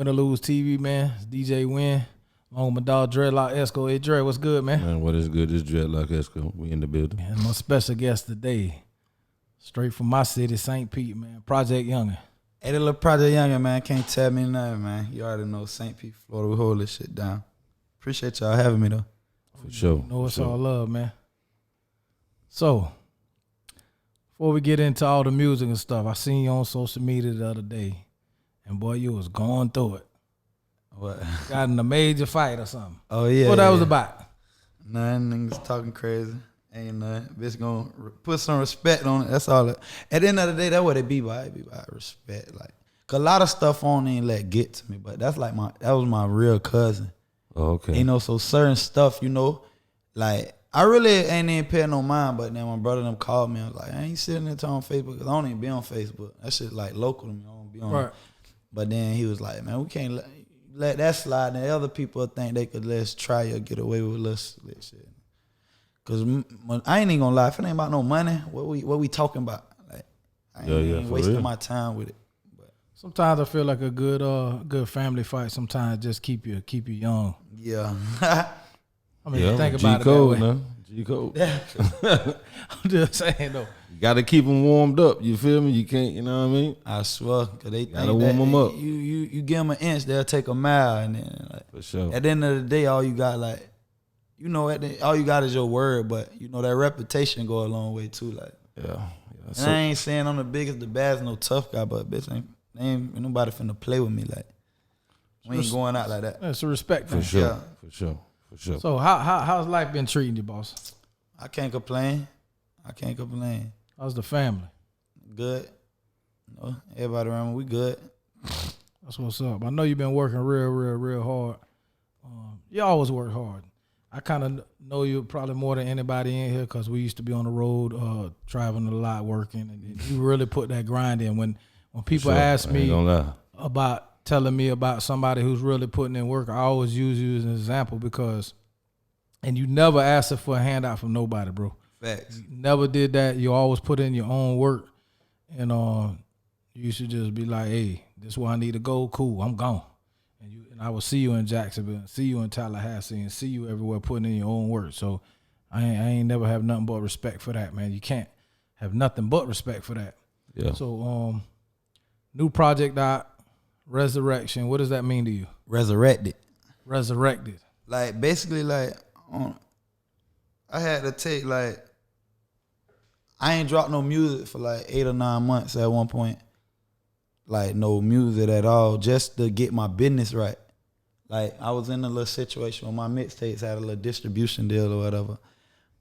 Win or Lose TV, man. It's DJ Win. Along with my dog Dreadlock Esco. Hey Dre, what's good, man? Man, what is good? This Dreadlock Esco. We in the building. And my special guest today, straight from my city, St. Pete, man. Project Youngin. Hey, the little Project Youngin, man. Can't tell me nothing, man. You already know St. Pete, Florida. We hold this shit down. Appreciate y'all having me, though. For sure. You know it's all love, man. So, before we get into all the music and stuff, I seen you on social media the other day, and boy, you was going through it. What? Got in a major fight or something. Oh, yeah. What that was about? Nothing, niggas talking crazy. Ain't nothing. Bitch gonna put some respect on it. That's all. At the end of the day, that's what it be by. It be by respect. Like, cause a lot of stuff on ain't let get to me, but that's like that was my real cousin. Oh, okay. You know, so certain stuff, you know, like, I really ain't even paying no mind, but then my brother them called me. I was like, I ain't sitting there on Facebook because I don't even be on Facebook. That shit like local to me. I don't be on it. But then he was like, man, we can't let that slide. And other people think they could let's try or get away with less shit. Cause I ain't even gonna lie, if it ain't about no money, what we talking about? Like, I ain't wasting my time with it. But sometimes I feel like a good family fight sometimes just keep you young. Yeah. I mean, think about G-code, it that way. man. G-code. I'm just saying though. You got to keep them warmed up. You feel me? You can't, you know what I mean? I swear, cause they Gotta think warm them up. You give them an inch, they'll take a mile, and then like, For sure. at the end of the day, all you got like, you know, all you got is your word, but you know that reputation go a long way too. Like, Yeah. and I ain't saying I'm the biggest, the baddest, no tough guy, but bitch, ain't nobody finna play with me. Like, we ain't going out like that. It's a respect thing. For sure. Yeah. For sure. For sure. So how's life been treating you, boss? I can't complain. How's the family? Good. You know, everybody around me, we good. That's what's up. I know you've been working real hard. You always work hard. I kind of know you probably more than anybody in here because we used to be on the road, traveling a lot, working, and you really put that grind in. When people ask me about telling me about somebody who's really putting in work, I always use you as an example and you never asked for a handout from nobody, bro. Facts. You never did that. You always put in your own work, and you should just be like, hey, this is where I need to go. Cool, I'm gone. And I will see you in Jacksonville, see you in Tallahassee, and see you everywhere putting in your own work. So I ain't never have nothing but respect for that, man. You can't have nothing but respect for that. Yeah. So new project out, Resurrection. What does that mean to you? Resurrected. Like basically, like I had to take like I ain't dropped no music for like 8 or 9 months at one point. Like no music at all, just to get my business right. Like I was in a little situation where my mixtapes had a little distribution deal or whatever.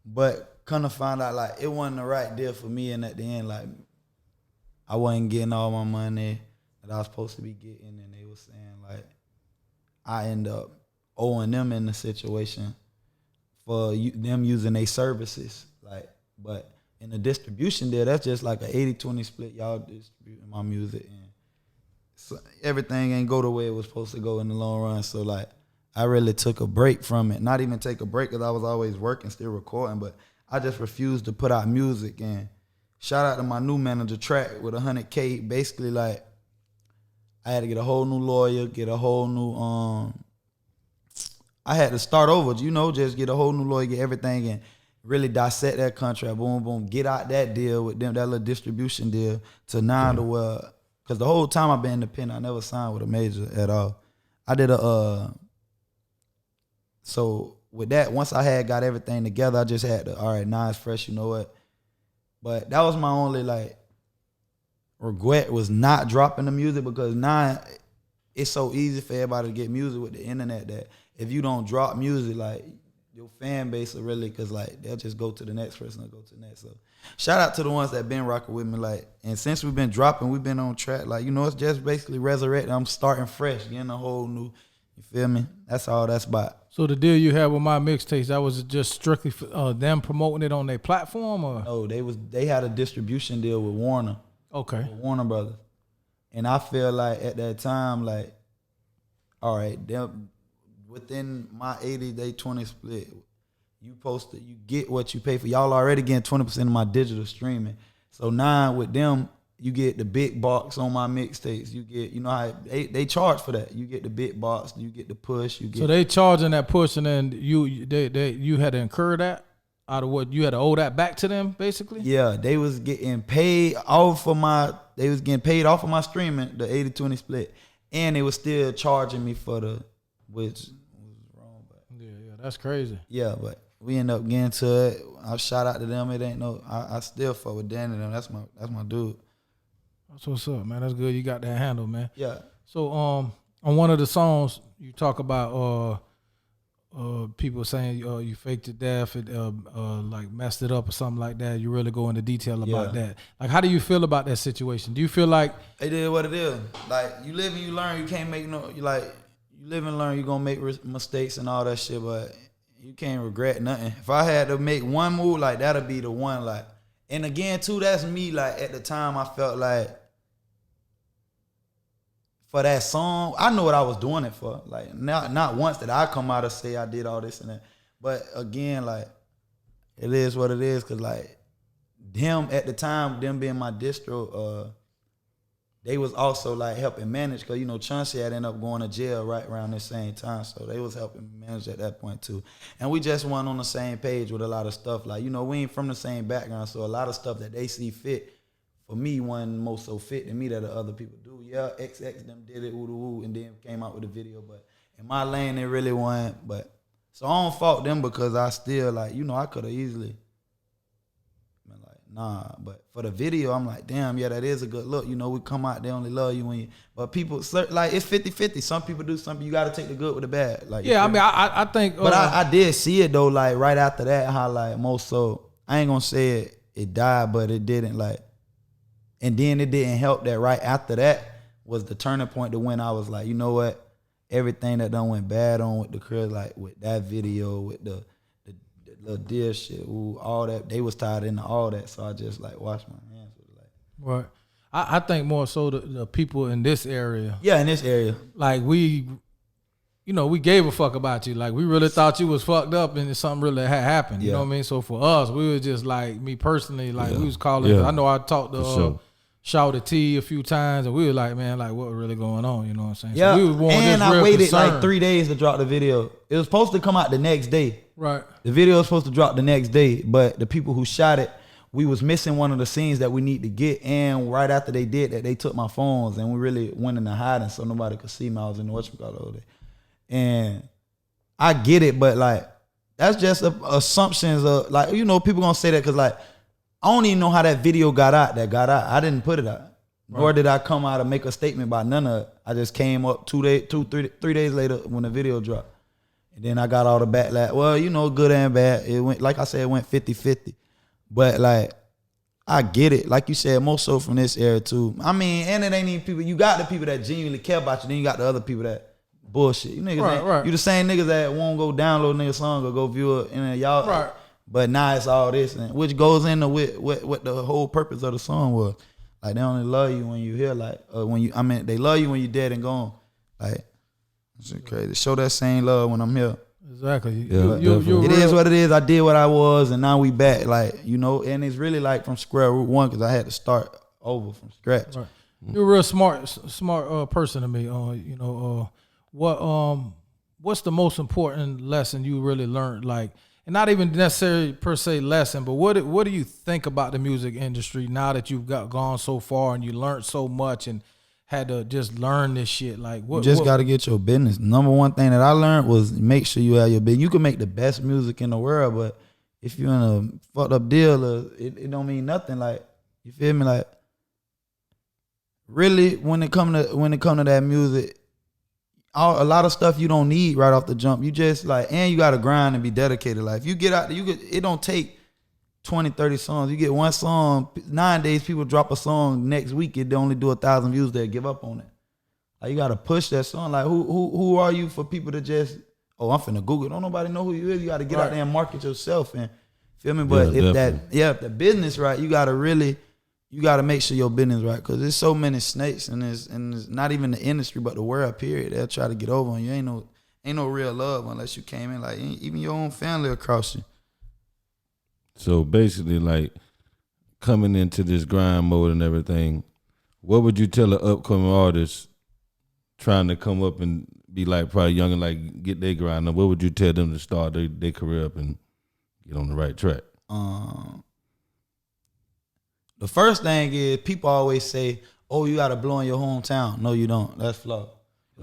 But kind of find out like it wasn't the right deal for me, and at the end, like I wasn't getting all my money that I was supposed to be getting, and they was saying like I end up owing them in the situation for them using their services. Like, but in the distribution deal, that's just like an 80-20 split. Y'all distributing my music, and so everything ain't go the way it was supposed to go in the long run. So like, I really took a break from it. Not even take a break because I was always working, still recording, but I just refused to put out music. And shout out to my new manager, Track, with $100K. Basically, like, I had to get a whole new lawyer, get a whole new I had to start over, you know, just get a whole new lawyer, get everything, and really dissect that contract, boom, boom, get out that deal with them, that little distribution deal, to now to where, because the whole time I've been independent, I never signed with a major at all. I did so with that, once I had got everything together, I just had to, all right, now it's fresh, you know what? But that was my only, like, regret was not dropping the music, because now it's so easy for everybody to get music with the internet that if you don't drop music, like, your fan base will really, because like they'll just go to the next person or go to the next. So shout out to the ones that been rocking with me, like, and since we've been dropping, we've been on track, like, you know, it's just basically Resurrected. I'm starting fresh, getting a whole new, you feel me? That's all that's about. So the deal you had with my mixtapes, that was just strictly for them promoting it on their platform, or? No, they had a distribution deal with Warner. Okay. With Warner Brothers. And I feel like at that time, like, all right, within my 80-20 split, you get what you pay for. Y'all already getting 20% of my digital streaming. So now with them, You get the big box on my mixtapes. You get, you know how they charge for that. You get the big box. You get the push. You get. So they charging that push, and then you had to incur that out of what you had to owe that back to them, basically. Yeah, they was getting paid off of my. They was getting paid off of my streaming, the 80-20 split, and they was still charging me for the, which was wrong. But yeah, that's crazy. yeah, but we end up getting to it. I shout out to them. It ain't no. I still fuck with Dan and them. That's my dude. That's what's up, man. That's good. You got that handle, man. Yeah. So on one of the songs you talk about people saying you faked to death, it like messed it up or something like that. You really go into detail about that. Like, how do you feel about that situation? Do you feel like it is what it is? Like, you live and you learn. You can't make no. You live and learn. You gonna make mistakes and all that shit, but you can't regret nothing. If I had to make one move, like, that'll be the one. Like, and again too, that's me. Like, at the time, I felt like, for that song, I know what I was doing it for. Like, not once did I come out and say I did all this and that. But again, like, it is what it is. Cause like, them at the time, them being my distro, they was also like helping manage. Cause, you know, Chauncey had ended up going to jail right around the same time. So they was helping manage at that point too. And we just weren't on the same page with a lot of stuff. Like, you know, we ain't from the same background. So a lot of stuff that they see fit, for me, wasn't most so fit than me that the other people do. Yeah, XX them did it, woo, and then came out with a video. But in my lane, they really wasn't. But so I don't fault them because I still, like, you know, I could have easily been like, nah. But for the video, I'm like, damn, yeah, that is a good look. You know, we come out, they only love you when you. But people, like, it's 50-50. Some people do something. You got to take the good with the bad. Like, yeah, I mean, I think. But I did see it though. Like, right after that, how like most so I ain't gonna say it died, but it didn't like. And then it didn't help that right after that was the turning point to when I was like, you know what? Everything that done went bad on with the crib, like with that video, with the little deal shit, ooh, all that, they was tied into all that. So I just like washed my hands with it. Like, right. I think more so the people in this area. Yeah, in this area. Like, we gave a fuck about you. Like, we really thought you was fucked up and something really had happened. You know what I mean? So for us, we was just like, me personally, like we was calling. I know I talked to Shouted T a few times, and we were like, man, like, what really going on? You know what I'm saying? Yeah, so we was and I waited concern. like 3 days to drop the video. It was supposed to come out the next day. Right. The video was supposed to drop the next day, but the people who shot it, we was missing one of the scenes that we need to get, and right after they did that, they took my phones, and we really went into hiding so nobody could see me. I was in the whatchamacallit all day. And I get it, but like, that's just assumptions of, like, you know, people gonna say that because like, I don't even know how that video got out. I didn't put it out. Right. Nor did I come out and make a statement about none of it. I just came up 3 days later when the video dropped. And then I got all the backlash. Well, you know, good and bad. It went, like I said, it went 50-50. But like, I get it. Like you said, more so from this era too. I mean, and it ain't even people. You got the people that genuinely care about you. Then you got the other people that bullshit. You niggas right. You the same niggas that won't go download nigga song or go view it. And y'all. Right. But now it's all this, and which goes into what the whole purpose of the song was. Like, they only love you when you here, like they love you when you're dead and gone. Like, it's crazy. Show that same love when I'm here. Exactly. Yeah, it is what it is. I did what I was, and now we back. Like, you know, and it's really like from square root one because I had to start over from scratch. Right. You're a real smart person to me. What's the most important lesson you really learned? Like. And not even necessarily per se lesson, but what do you think about the music industry now that you've gone so far and you learned so much and had to just learn this shit? Like, what? You just got to get your business. Number one thing that I learned was make sure you have your business. You can make the best music in the world, but if you're in a fucked up deal, it don't mean nothing. Like, you feel me? Like, really, when it come to that music. A lot of stuff you don't need right off the jump. You just like, and you got to grind and be dedicated. Like, if you get out there, it don't take 20, 30 songs. You get one song. 9 days, people drop a song. Next week, it only do 1,000 views. They give up on it. Like, you got to push that song. Like, who are you for people to just, oh, I'm finna Google. Don't nobody know who you is. You got to get out there and market yourself. And feel me? But if the business right, you got to make sure your business right, because there's so many snakes and it's not even the industry but the world period. They'll try to get over on you. Ain't no real love unless you came in, like, even your own family across you. So basically, like, coming into this grind mode and everything, What would you tell an upcoming artist trying to come up and be like probably Youngin, like get their grind up? What would you tell them to start their career up and get on the right track? The first thing is people always say, "Oh, you got to blow in your hometown." No, you don't. That's flawed.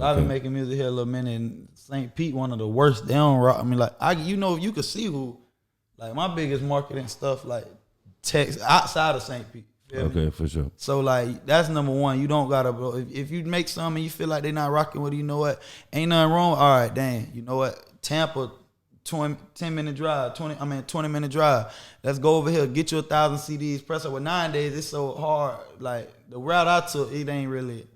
I've been making music here a little minute, and St. Pete, one of the worst. They don't rock. I mean, like you could see who, like my biggest marketing stuff, like text outside of St. Pete. Okay, for sure. So like that's number one. You don't gotta blow. If you make something and you feel like they're not rocking with it, you know what? Ain't nothing wrong. All right, dang. You know what? Tampa. 10-minute drive, 20-minute drive. Let's go over here, get you 1,000 CDs, press it. Well, nowadays it's so hard. Like the route I took, it ain't really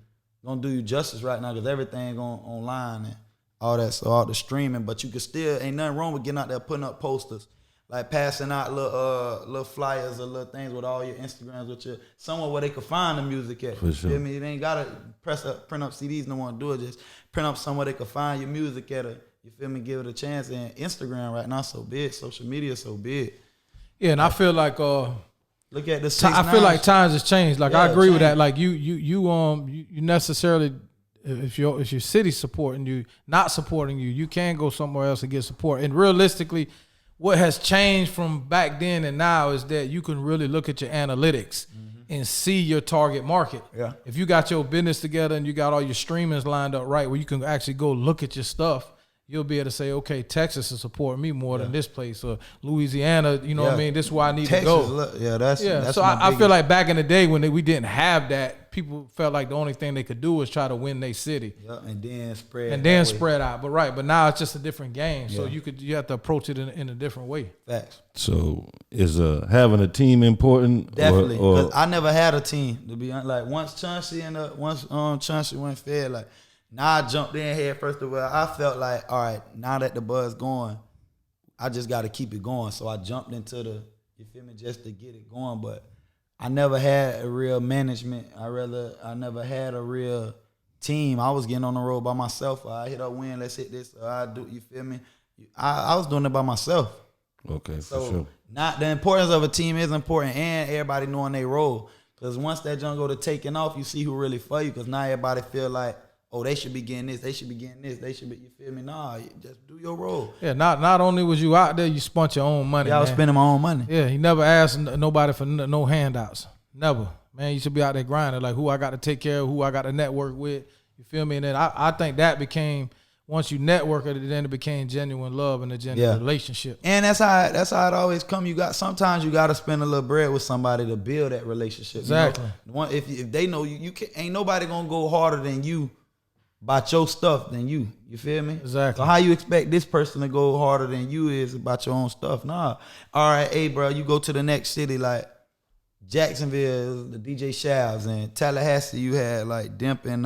gonna do you justice right now because everything online and all that. So all the streaming, but you can still ain't nothing wrong with getting out there putting up posters, like passing out little flyers or little things with all your Instagrams with your somewhere where they can find the music at. For sure. Feel me? They ain't gotta print up CDs. No one do it. Just print up somewhere they can find your music at. You feel me? Give it a chance. And Instagram right now so big. Social media so big. Yeah, and I feel like look at the. I feel like times has changed. Like I agree with that. Like you necessarily, if your city supporting you, not supporting you, you can go somewhere else and get support. And realistically, what has changed from back then and now is that you can really look at your analytics and see your target market. Yeah. If you got your business together and you got all your streamings lined up right, where you can actually go look at your stuff, you'll be able to say, okay, Texas is supporting me more than this place, or Louisiana, you know what I mean? This is where I need to go. That's so I feel like back in the day when we didn't have that, people felt like the only thing they could do was try to win their city. Yeah, and then spread out. But now it's just a different game. So you have to approach it in a different way. Facts. So is having a team important? Definitely. Because I never had a team, to be honest. Like once Chauncey went fed, like now I jumped in here first of all. I felt like, all right, now that the buzz going, I just got to keep it going. So I jumped into you feel me, just to get it going. But I never had a real management. I never had a real team. I was getting on the road by myself. I hit up win, let's hit this. I do, you feel me? I was doing it by myself. Okay, so for sure. Not the importance of a team is important, and everybody knowing their role. Because once that junk go to taking off, you see who really for you. Because now everybody feel like, oh, they should be getting this. They should be getting this. They should be, you feel me? Nah, you just do your role. Yeah, not only was you out there, you spent your own money. Yeah, I was spending my own money. Yeah, he never asked nobody for no handouts. Never. Man, you should be out there grinding, like who I got to take care of, who I got to network with. You feel me? And then I think that became, once you network it, then it became genuine love and a genuine relationship. And that's how it always come. Sometimes you got to spend a little bread with somebody to build that relationship. Exactly. You know? If they know you can, ain't nobody gonna go harder than you about your stuff than you. You feel me? Exactly. So how you expect this person to go harder than you is about your own stuff? Nah. All right, hey, bro, you go to the next city like Jacksonville, the DJ Shavs, and Tallahassee, you had like Demp and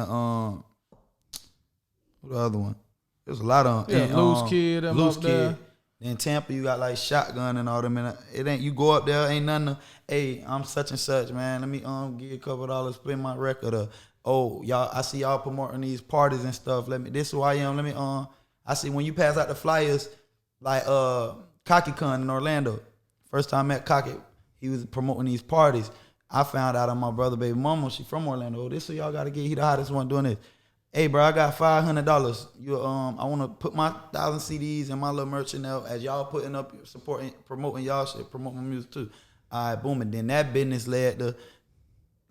what the other one? There's a lot of them. Loose Kid, them up there. In Tampa, you got like Shotgun and all them. And it ain't, you go up there, ain't nothing. Hey, I'm such and such, man. Let me give you a couple of dollars, play my record. Oh, y'all, I see y'all promoting these parties and stuff. This is who I am. Let me I see when you pass out the flyers, like CockyCon in Orlando. First time I met Cocky, he was promoting these parties. I found out on my brother baby mama, she from Orlando. Oh, this who y'all gotta get. He the hottest one doing this. Hey, bro, I got $500. You, I want to put my 1,000 CDs and my little merch in there as y'all putting up, supporting, promoting y'all shit, promoting my music too. All right, boom, and then that business led to,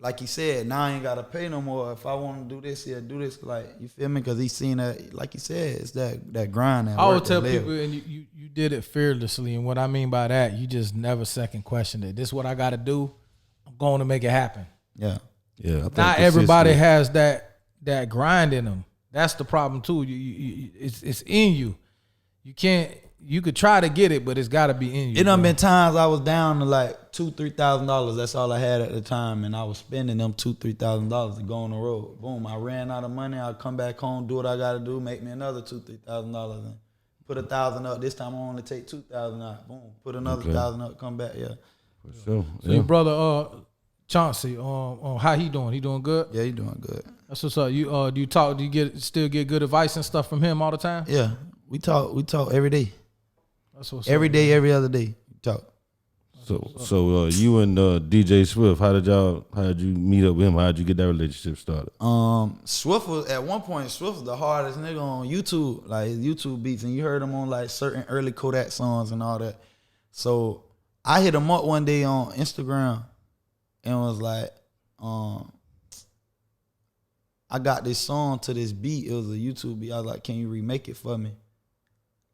like he said, now I ain't gotta pay no more. If I want to do this here, do this, like, you feel me? Because he's seen that, like he said, it's that grind. That I would tell people, and you did it fearlessly, and what I mean by that, you just never second questioned it. This is what I got to do. I'm going to make it happen. Yeah, yeah. Not everybody has that grind in them. That's the problem too. It's in you. You could try to get it, but it's got to be in you. It done been times I was down to like $2,000-$3,000. That's all I had at the time, and I was spending them $2,000-$3,000 to go on the road. Boom, I ran out of money. I'll come back home, do what I got to do, make me another $2,000-$3,000, and put $1,000 up. This time I only take $2,000 out. Boom, put another $1,000 up, come back. Yeah, for sure. So your brother Chauncey, how he doing? He doing good? Yeah, he doing good. That's what's up. You do you talk? Do you still get good advice and stuff from him all the time? Yeah, we talk every day. That's what's every up, day, man. every other day. We talk. So you and DJ Swift, how did you meet up with him? How did you get that relationship started? Swift was at one point. Swift was the hardest nigga on YouTube, like his YouTube beats, and you heard him on like certain early Kodak songs and all that. So I hit him up one day on Instagram and was like, I got this song to this beat. It was a YouTube beat. I was like, can you remake it for me,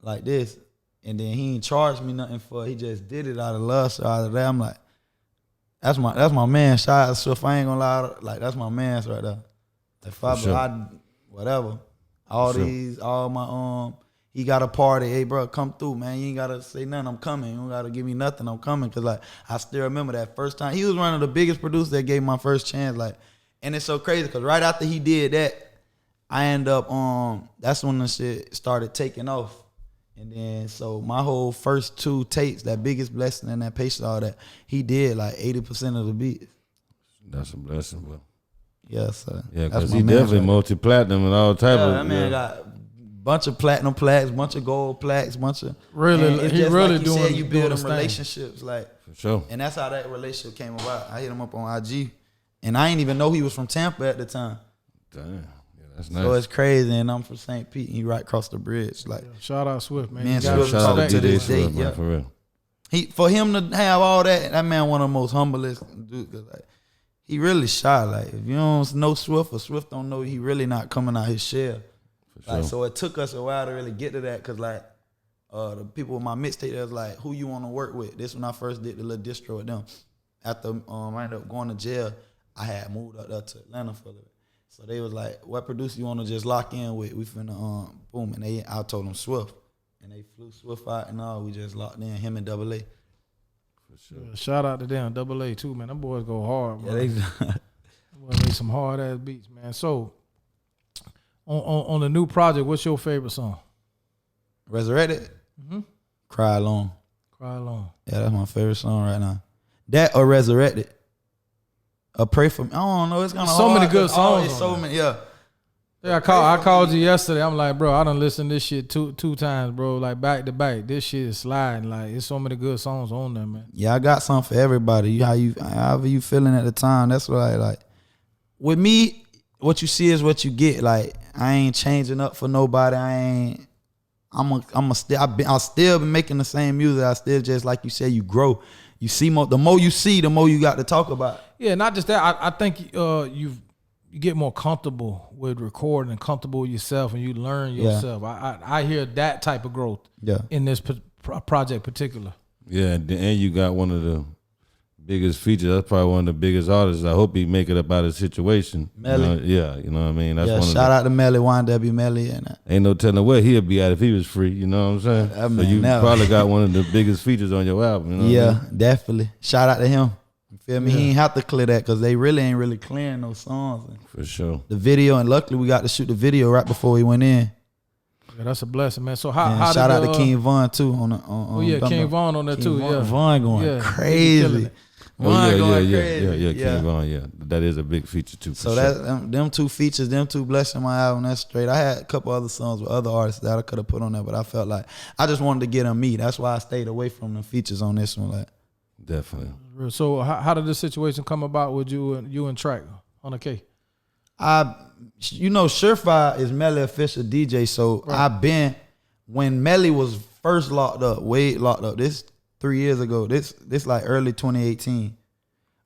like this? And then he ain't charged me nothing for it. He just did it out of love. So out of that, I'm like, that's my man. Shout out to Swift. I ain't gonna lie, like that's my man's right there. If I whatever, all my he got a party. Hey, bro, come through, man. You ain't gotta say nothing. I'm coming. You don't gotta give me nothing. I'm coming. Cause like I still remember that first time. He was one of the biggest producers that gave my first chance. Like, and it's so crazy because right after he did that, I end up that's when the shit started taking off. And then, so my whole first 2 tapes, that Biggest Blessing and that Patience, all that, he did like 80% of the beats. That's a blessing, bro. Yes, sir. Yeah, because he definitely multi-platinum and all type of. That man got bunch of platinum plaques, bunch of gold plaques, bunch of. Really, he really like doing. You build them relationships, like. For sure. And that's how that relationship came about. I hit him up on IG, and I ain't even know he was from Tampa at the time. Damn. That's nice. So it's crazy, and I'm from St. Pete, and he right across the bridge. Like, shout out Swift, man. Man, Shout out to DJ Swift, man, for real. For him to have all that man one of the most humblest dudes. Like, he really shy. Like, if you don't know Swift or Swift don't know, he really not coming out his shell. For Like, sure. so it took us a while to really get to that, because like the people with my mixtape, they was like, who you want to work with? This when I first did the little distro with them. After I ended up going to jail, I had moved up there to Atlanta for a little bit. So they was like, what producer you want to just lock in with? We finna, boom. And I told them Swift. And they flew Swift out and all. We just locked in, him and Double A. For sure. Yeah, shout out to them, Double A too, man. Them boys go hard, bro. Yeah, Them boys make some hard ass beats, man. So, on the new project, what's your favorite song? Resurrected? Mm-hmm. Cry Alone. Cry Alone. Yeah, that's my favorite song right now. That or Resurrected. Pray for me. I don't know. It's kind of so hard. many good songs. It's so many. Yeah. Yeah, I called you yesterday. I'm like, bro, I done listened to this shit two times, bro. Like back to back. This shit is sliding. Like, it's so many good songs on there, man. Yeah, I got something for everybody. However you feeling at the time. That's what I like. With me, what you see is what you get. Like, I ain't changing up for nobody. I'll still be making the same music. I still, just like you said, you grow. You see more. The more you see, the more you got to talk about. Yeah, not just that. I think you get more comfortable with recording and comfortable with yourself, and you learn yourself. Yeah. I hear that type of growth. In this project particular. Yeah, and you got one of the biggest features. That's probably one of the biggest artists. I hope he make it up out of the situation. Melly. You know what I mean? That's shout out to Melly, YNW Melly. And ain't no telling where he'd be at if he was free. You know what I'm saying? So you probably got one of the biggest features on your album. You know what I mean? Definitely. Shout out to him. You feel me? He ain't have to clear that, because they really ain't really clearing those songs. For sure. The video, and luckily we got to shoot the video right before we went in. Yeah, that's a blessing, man. So how shout out to King Von too King Von on there too. Von going crazy. King Von, yeah. That is a big feature too. So them 2 features, them 2 blessing my album, that's straight. I had a couple other songs with other artists that I could have put on there, but I felt like I just wanted to get them me. That's why I stayed away from the features on this one. Like, definitely. So how did this situation come about with you and Track on the K? Surefire is Melly official DJ. So right. I've been, when Melly was first locked up, this 3 years ago, this like early 2018.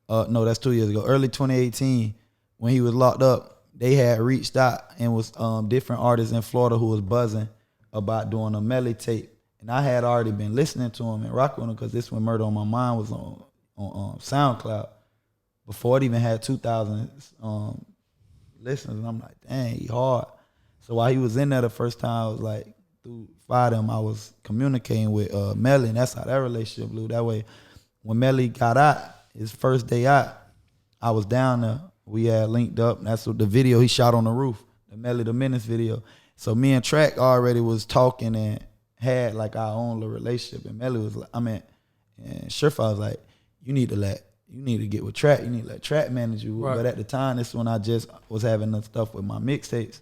No, that's 2 years ago. Early 2018, when he was locked up, they had reached out and was different artists in Florida who was buzzing about doing a Melly tape. And I had already been listening to him and rocking with him, because this when Murder on My Mind was on SoundCloud before it even had 2,000 listeners. And I'm like, dang, he hard. So while he was in there the first time, I was like, through 5 of them, I was communicating with Melly, and that's how that relationship blew. That way, when Melly got out, his first day out, I was down there. We had linked up. And that's what the video he shot on the roof, the Melly the Menace video. So me and Track already was talking and had like our own little relationship. And Melly was like, and Surefire was like, you need to get with Track. You need to let Track manage you. Right. But at the time, this is when I just was having the stuff with my mixtapes.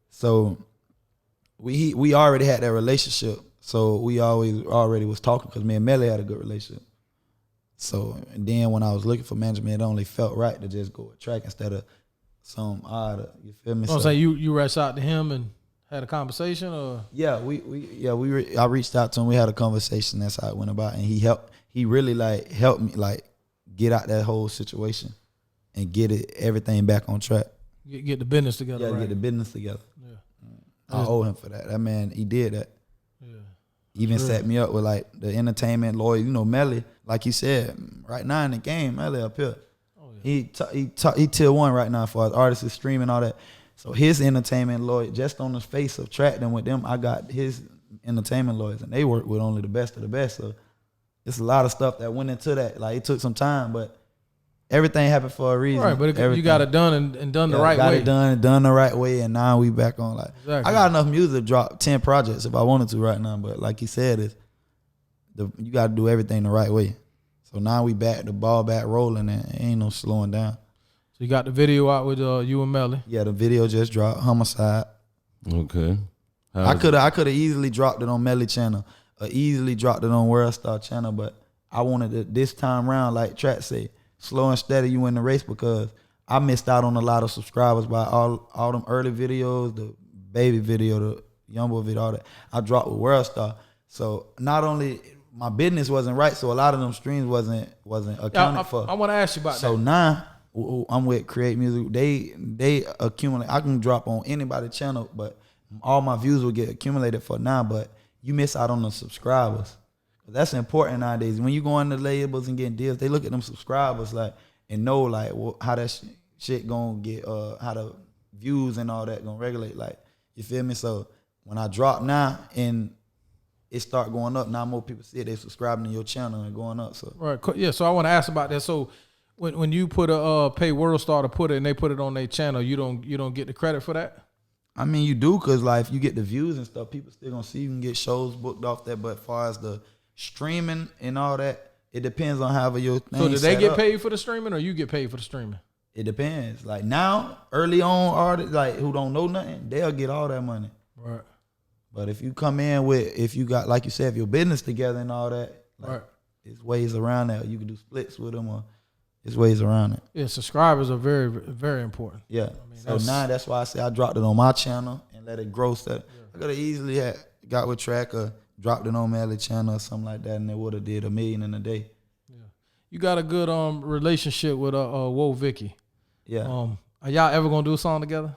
So we already had that relationship. So we already was talking, because me and Melly had a good relationship. So and then when I was looking for management, it only felt right to just go with track instead of some odd. You feel me? So you reached out to him and had a conversation, or Yeah, I reached out to him. We had a conversation. That's how it went about, and he really like helped me like get out that whole situation and get everything back on track. get the business together. Yeah, right? get the business together. Yeah. I owe him for that. That man, he did that. Yeah. Even set me up with like the entertainment lawyer. You know, Melly, like he said, right now in the game, Melly up here. Oh, yeah. He tier 1 right now for artists streaming all that. So his entertainment lawyer, just on the face of track them with them, I got his entertainment lawyers, and they work with only the best of the best. So it's a lot of stuff that went into that. Like it took some time, but everything happened for a reason. Right, but you got it done and done the right got way. It done the right way, and now we back on like Exactly. I got enough music to drop 10 projects if I wanted to right now. But like he said, you got to do everything the right way. So now we back the ball back rolling, and ain't no slowing down. So you got the video out with you and Melly. Yeah, the video just dropped. Homicide. Okay. I could have easily dropped it on Melly channel, or easily dropped it on World Star channel, but I wanted it this time round, like Track say, slow and steady, you win the race, because I missed out on a lot of subscribers by all them early videos, the baby video, the Youngboy video, all that. I dropped with World Star. So not only my business wasn't right, so a lot of them streams wasn't accounted for. I want to ask you about that. So now I'm with Create Music. They accumulate. I can drop on anybody's channel, but all my views will get accumulated for now. But you miss out on the subscribers. That's important nowadays. When you go into labels and getting deals, they look at them subscribers like and know like how that shit gonna get, how the views and all that gonna regulate. Like, you feel me? So when I drop now and it start going up, now more people see it, they subscribing to your channel and going up. So Right, yeah. So I want to ask about that. So when you put a pay World Star to put it and they put it on their channel, you don't get the credit for that. I mean, you do, cause like if you get the views and stuff, people still gonna see you can get shows booked off that. But as far as the streaming and all that, it depends on however your thing. So do they get up. paid for the streaming, or you get paid for the streaming? It depends. Like now, early on artists like who don't know nothing, they'll get all that money. Right. But if you come in with, if you got, like you said, if your business together and all that, like, Right. there's ways around that. You can do splits with them, or there's ways around it. Yeah, subscribers are very, very important. Yeah. mean, So now that's why I say I dropped it on my channel and let it grow. So I could have easily got with Track or dropped it on Melly channel or something like that, and it would have did $1 million in a day. Yeah. You got a good relationship with Whoa Vicky. Yeah. Are y'all ever gonna do a song together?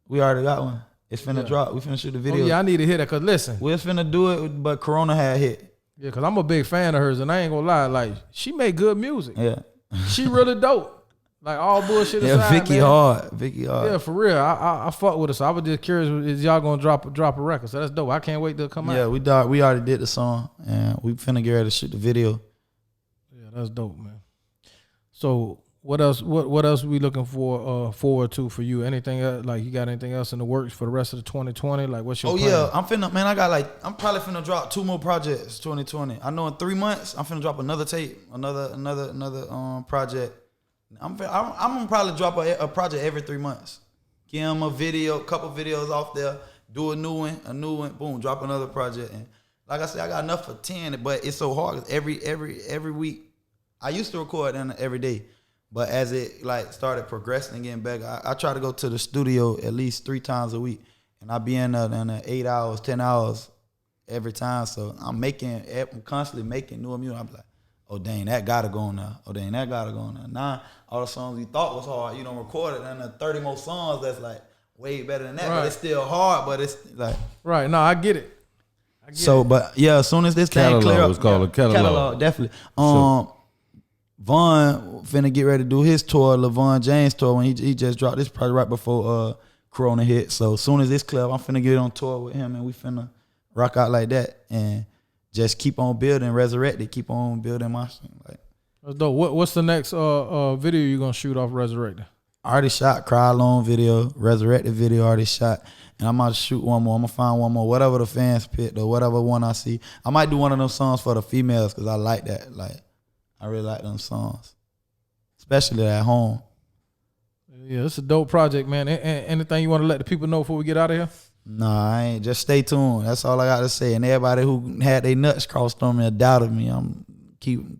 We already got one. It's finna drop. We finna shoot the video. Oh, yeah, I need to hear that, cause listen. We're finna do it, but Corona had hit. Yeah, cause I'm a big fan of hers, and I ain't gonna lie, like she make good music. Yeah. She really dope. Like all bullshit aside, Yeah, Vicky man. hard. Vicky hard. Yeah, for real. I fuck with her. So I was just curious, is y'all gonna drop a record? So that's dope. I can't wait to come Yeah, out. we already did the song, and we finna get ready to shoot the video. Yeah, that's dope, man. So what else? What else we looking forward to for you? Anything else, like you got anything else in the works for the rest of the 2020? Like what's your plan? Yeah, I'm probably finna drop 2 more projects 2020. I know in 3 months I'm finna drop another tape, another project. I'm gonna probably drop a project every 3 months. Give him a video, couple videos off there, do a new one, boom, drop another project. And like I said, I got enough for 10, but it's so hard 'cause every week. I used to record every day, but as it like started progressing and getting better, I try to go to the studio at least 3 times a week, and I be in there 8 hours, 10 hours every time. So I'm constantly making new music. I'm like, oh dang, that gotta go on there. Oh dang, that gotta go on there. Now all the songs you thought was hard, you don't record it, and the 30 more songs that's like way better than that. Right. But it's still hard, but it's like Right. No, I get it. But yeah, as soon as this thing Catalog, clear up, it's called a catalog. definitely. Vaughn finna get ready to do his tour, LeVon James tour, when he just dropped this project right before Corona hit. So as soon as this clear up, I'm finna get on tour with him, and we finna rock out like that and just keep on building Resurrected, keep on building my shit. Like, That's dope. What's the next video you gonna shoot off Resurrected? I already shot Cry Alone video, Resurrected video already shot, and I'm about to shoot one more. I'm gonna find one more, whatever the fans picked or whatever one I see. I might do one of them songs for the females because I like that. Like, I really like them songs, especially at home. Yeah, it's a dope project, man. Anything you want to let the people know before we get out of here? Nah, I ain't. Just stay tuned. That's all I got to say. And everybody who had their nuts crossed on me or doubted me, I'm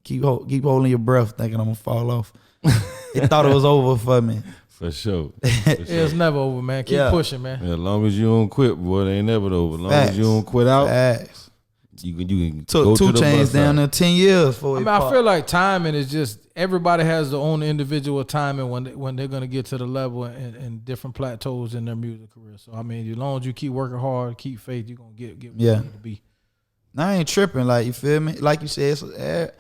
keep holding your breath, thinking I'm gonna fall off. It thought it was over for me. For sure. It's never over, man. Keep pushing, man. Yeah, as long as you don't quit, boy, it ain't never over. As long as you don't quit out, you can took go 2 to the Chainz bus down there 10 years for it. I feel like timing is just everybody has their own individual timing when they're gonna get to the level and different plateaus in their music career. So I mean, as long as you keep working hard, keep faith, you're gonna get where you need to be. I ain't tripping, like, you feel me? Like you said,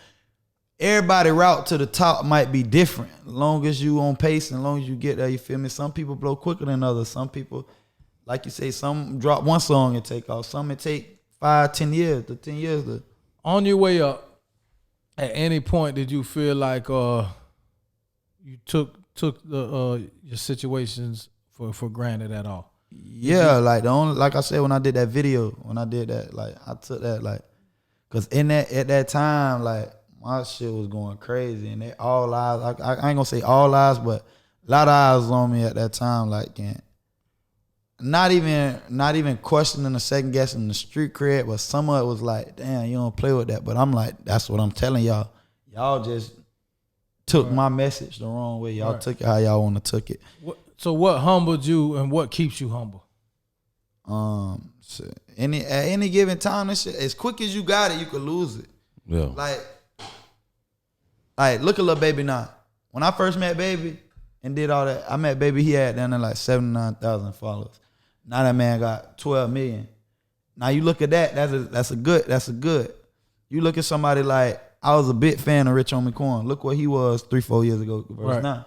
everybody route to the top might be different. As long as you on pace and as long as you get there, you feel me? Some people blow quicker than others. Some people, like you say, some drop one song and take off. Some it take 5-10 years. The 10 years to. On your way up, at any point did you feel like you took the your situations for granted at all? Yeah, like I said, when I did that, like I took that, like, cause at that time, like, my shit was going crazy, and they all eyes. I ain't gonna say all eyes, but a lot of eyes was on me at that time. Like, not even questioning the second guessing the street cred, but some of it was like, damn, you don't play with that. But I'm like, that's what I'm telling y'all. Y'all just took my message the wrong way. Y'all took it how y'all want to took it. So what humbled you and what keeps you humble? So at any given time, this shit, as quick as you got it, you could lose it. Yeah. Like, look at Lil Baby now. When I first met Baby and did all that, I met Baby, he had down there like 79,000 followers. Now that man got 12 million. Now you look at that, that's a good. You look at somebody like, I was a big fan of Rich Homie Quan. Look what he was 3-4 years ago versus now.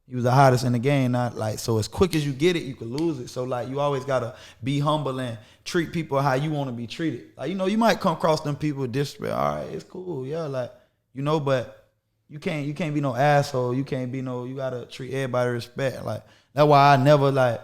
He was the hottest in the game. Not like, so as quick as you get it, you can lose it. So like, you always gotta be humble and treat people how you want to be treated. Like, you might come across them people with disrespect. All right, it's cool, yeah, like, but you can't be no asshole. You gotta treat everybody with respect. Like, that's why I never like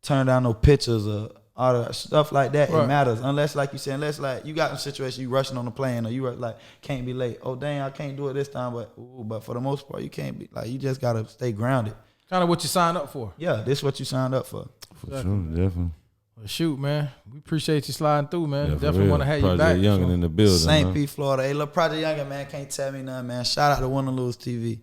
turn down no pictures or all that stuff like that. Right. It matters. Unless, like you said, like you got in a situation, you rushing on the plane or you like can't be late. Oh dang, I can't do it this time, but for the most part, you can't be like, you just gotta stay grounded. Kind of what you signed up for. Yeah, this is what you signed up for. For sure, definitely. Well, shoot, man. We appreciate you sliding through, man. Yeah, definitely want to have you back. Project Youngin in the building. St. Pete, Florida. Hey, look, Project Youngin, man, can't tell me nothing, man. Shout out to Win or Lose TV.